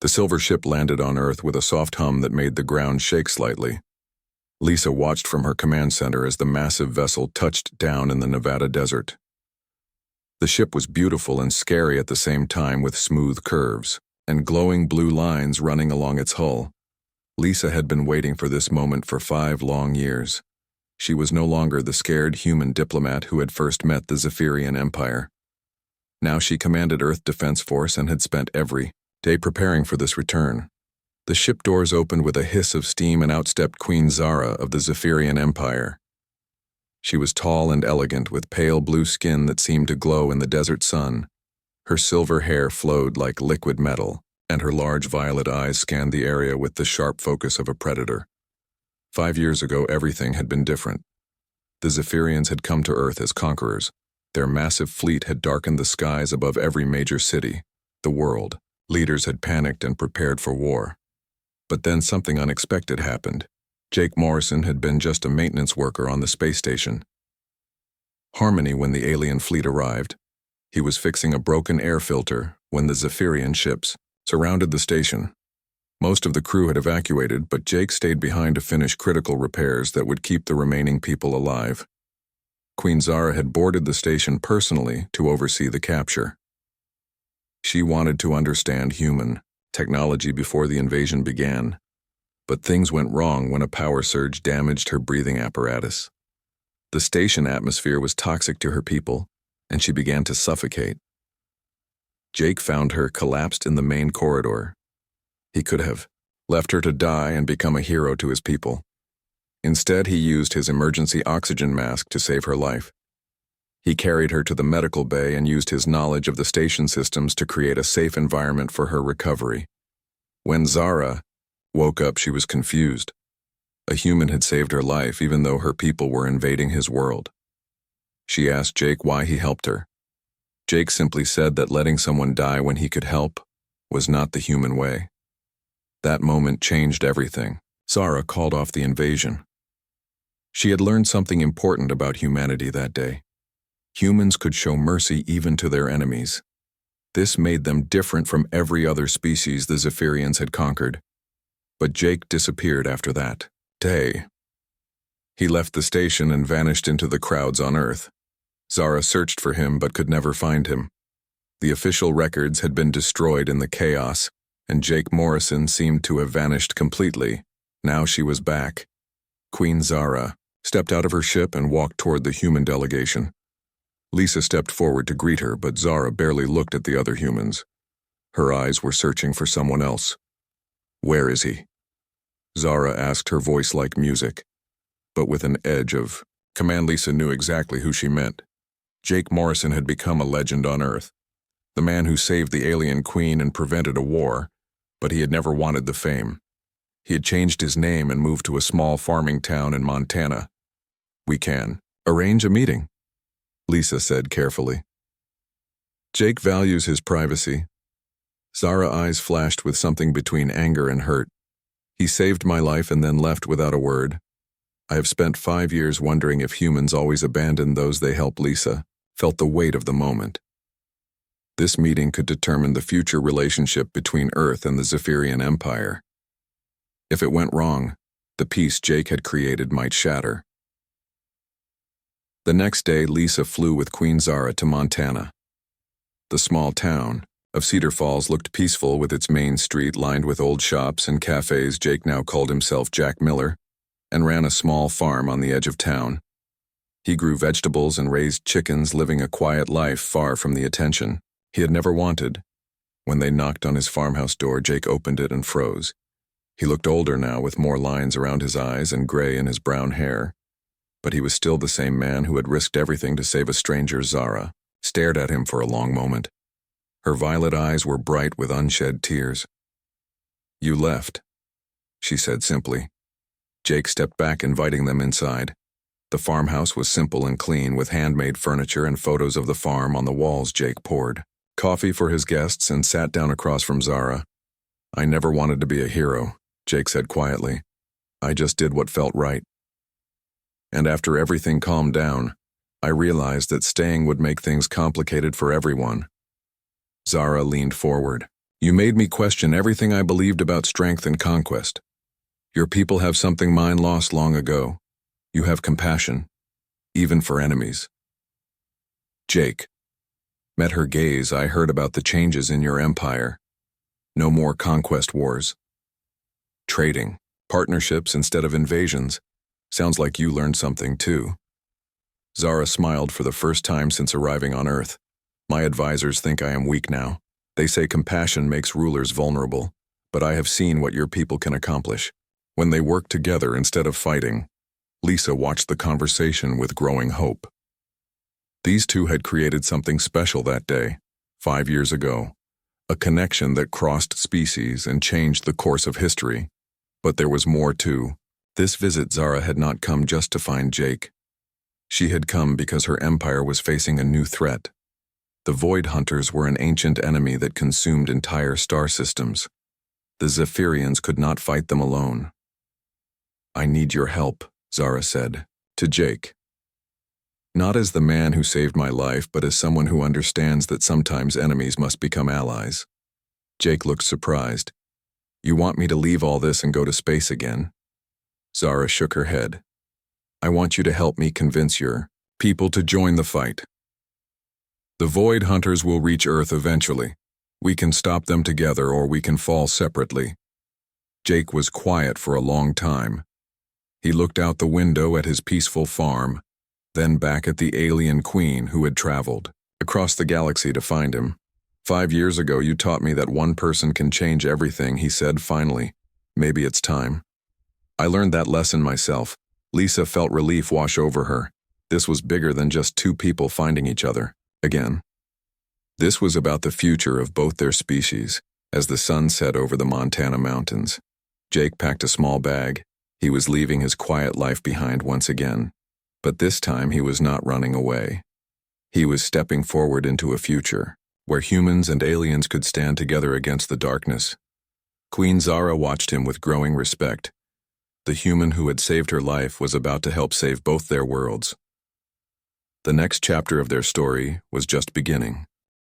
The silver ship landed on Earth with a soft hum that made the ground shake slightly. Lisa watched from her command center as the massive vessel touched down in the Nevada desert. The ship was beautiful and scary at the same time, with smooth curves and glowing blue lines running along its hull. Lisa had been waiting for this moment for 5 long years. She was no longer the scared human diplomat who had first met the Zephyrian Empire. Now she commanded Earth Defense Force and had spent every day preparing for this return. The ship doors opened with a hiss of steam and out stepped Queen Zara of the Zephyrian Empire. She was tall and elegant, with pale blue skin that seemed to glow in the desert sun. Her silver hair flowed like liquid metal, and her large violet eyes scanned the area with the sharp focus of a predator. 5 years ago, everything had been different. The Zephyrians had come to Earth as conquerors. Their massive fleet had darkened the skies above every major city, the world. Leaders had panicked and prepared for war. But then something unexpected happened. Jake Morrison had been just a maintenance worker on the space station. Harmony when the alien fleet arrived. He was fixing a broken air filter when the Zephyrian ships surrounded the station. Most of the crew had evacuated, but Jake stayed behind to finish critical repairs that would keep the remaining people alive. Queen Zara had boarded the station personally to oversee the capture. She wanted to understand human technology before the invasion began, but things went wrong when a power surge damaged her breathing apparatus. The station atmosphere was toxic to her people, and she began to suffocate. Jake found her collapsed in the main corridor. He could have left her to die and become a hero to his people. Instead, he used his emergency oxygen mask to save her life. He carried her to the medical bay and used his knowledge of the station systems to create a safe environment for her recovery. When Zara woke up, she was confused. A human had saved her life, even though her people were invading his world. She asked Jake why he helped her. Jake simply said that letting someone die when he could help was not the human way. That moment changed everything. Zara called off the invasion. She had learned something important about humanity that day. Humans could show mercy even to their enemies. This made them different from every other species the Zephyrians had conquered. But Jake disappeared after that day. He left the station and vanished into the crowds on Earth. Zara searched for him but could never find him. The official records had been destroyed in the chaos, and Jake Morrison seemed to have vanished completely. Now she was back. Queen Zara stepped out of her ship and walked toward the human delegation. Lisa stepped forward to greet her, but Zara barely looked at the other humans. Her eyes were searching for someone else. "Where is he?" Zara asked, her voice like music, but with an edge of command. Lisa knew exactly who she meant. Jake Morrison had become a legend on Earth. The man who saved the alien queen and prevented a war, but he had never wanted the fame. He had changed his name and moved to a small farming town in Montana. "We can arrange a meeting," Lisa said carefully. "Jake values his privacy." Zara's eyes flashed with something between anger and hurt. "He saved my life and then left without a word. I have spent 5 years wondering if humans always abandon those they help." Lisa felt the weight of the moment. This meeting could determine the future relationship between Earth and the Zephyrian Empire. If it went wrong, the peace Jake had created might shatter. The next day, Lisa flew with Queen Zara to Montana. The small town of Cedar Falls looked peaceful, with its main street lined with old shops and cafes. Jake now called himself Jack Miller and ran a small farm on the edge of town. He grew vegetables and raised chickens, living a quiet life far from the attention he had never wanted. When they knocked on his farmhouse door, Jake opened it and froze. He looked older now, with more lines around his eyes and gray in his brown hair. But he was still the same man who had risked everything to save a stranger. Zara stared at him for a long moment. Her violet eyes were bright with unshed tears. "You left," she said simply. Jake stepped back, inviting them inside. The farmhouse was simple and clean, with handmade furniture and photos of the farm on the walls. Jake poured coffee for his guests and sat down across from Zara. "I never wanted to be a hero," Jake said quietly. "I just did what felt right. And after everything calmed down, I realized that staying would make things complicated for everyone." Zara leaned forward. You made me question everything I believed about strength and conquest. Your people have something mine lost long ago. You have compassion, even for enemies. Jake. Met her gaze, I heard about the changes in your empire. No more conquest wars. Trading, partnerships instead of invasions. Sounds like you learned something too. Zara smiled for the first time since arriving on Earth. My advisors think I am weak now. They say compassion makes rulers vulnerable, but I have seen what your people can accomplish when they work together instead of fighting. Lisa watched the conversation with growing hope. These two had created something special that day, 5 years ago, a connection that crossed species and changed the course of history. But there was more too. This visit, Zara had not come just to find Jake. She had come because her empire was facing a new threat. The Void Hunters were an ancient enemy that consumed entire star systems. The Zephyrians could not fight them alone. I need your help, Zara said, to Jake. Not as the man who saved my life, but as someone who understands that sometimes enemies must become allies. Jake looked surprised. You want me to leave all this and go to space again? Zara shook her head. I want you to help me convince your people to join the fight. The Void Hunters will reach Earth eventually. We can stop them together or we can fall separately. Jake was quiet for a long time. He looked out the window at his peaceful farm, then back at the alien queen who had traveled across the galaxy to find him. 5 years ago, you taught me that one person can change everything, he said finally. Maybe it's time. I learned that lesson myself. Lisa felt relief wash over her. This was bigger than just two people finding each other again. This was about the future of both their species. As the sun set over the Montana mountains, Jake packed a small bag. He was leaving his quiet life behind once again. But this time he was not running away. He was stepping forward into a future where humans and aliens could stand together against the darkness. Queen Zara watched him with growing respect. The human who had saved her life was about to help save both their worlds. The next chapter of their story was just beginning.